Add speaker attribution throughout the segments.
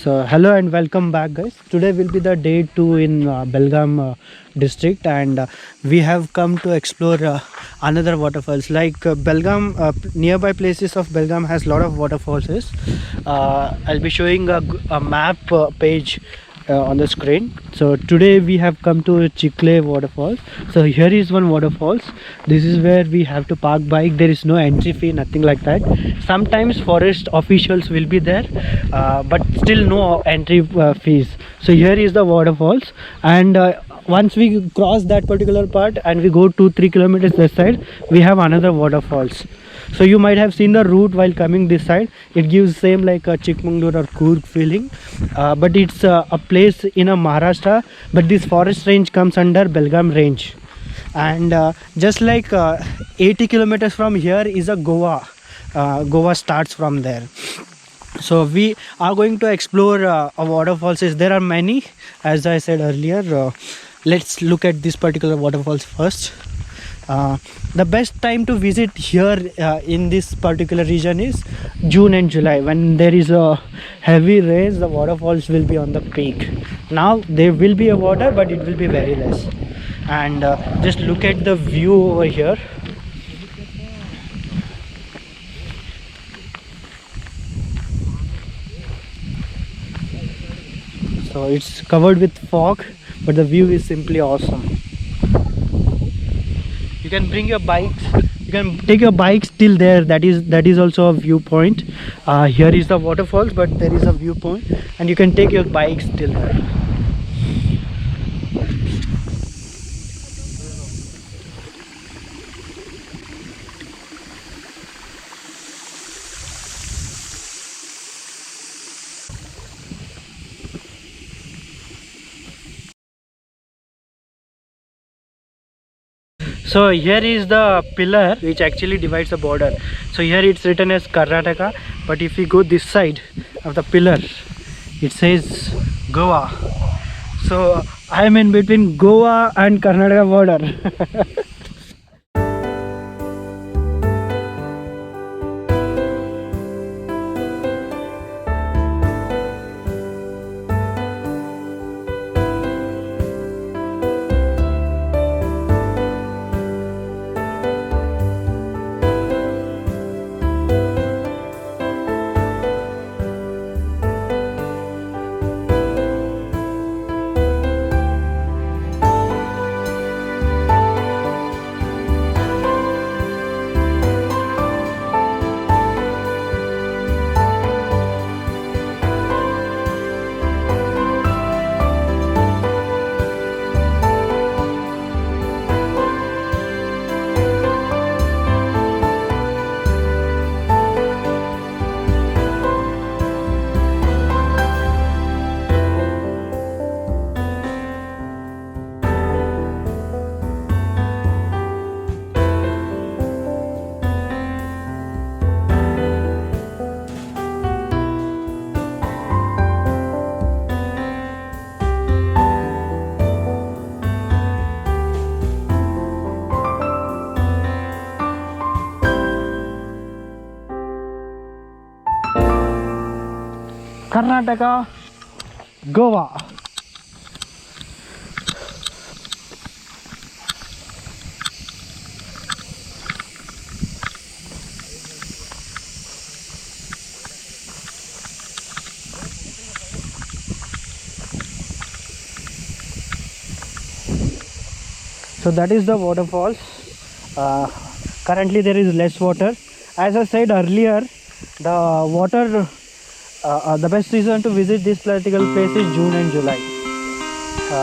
Speaker 1: So hello and welcome back, guys. Today will be the day 2 in Belgaum district, and we have come to explore another waterfalls. Like Belgaum, nearby places of Belgaum has lot of waterfalls. I'll be showing a map page on the screen. So today we have come to Chikle waterfalls. So here is one waterfalls. This is where we have to park bike. There is no entry fee, nothing like that. Sometimes forest officials will be there, but still no entry fees. So here is the waterfalls, and once we cross that particular part and we go 2-3 kilometers this side, we have another waterfalls. So you might have seen the route while coming this side. It gives same like a Chikmagalur or Coorg feeling, but it's a place in a Maharashtra, but this forest range comes under Belgaum range. And just like 80 kilometers from here is a Goa. Goa starts from there. So we are going to explore waterfalls. There are many, as I said earlier. Let's look at this particular waterfalls first. The best time to visit here in this particular region is June and July. When there is a heavy rains, the waterfalls will be on the peak. Now there will be a water, but it will be very less. And just look at the view over here. So it's covered with fog, but the view is simply awesome. You can bring your bikes, you can take your bikes till there. That is also a viewpoint. Here is the waterfalls, but there is a viewpoint, and you can take your bikes till there. So here is the pillar which actually divides the border. So here it's written as Karnataka, but if we go this side of the pillar, it says Goa. So I am in between Goa and Karnataka border. Karnataka, Goa. So that is the waterfalls. Currently there is less water. As I said earlier, the water the best season to visit this particular place is June and July.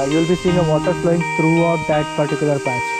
Speaker 1: You will be seeing a water flowing throughout that particular patch.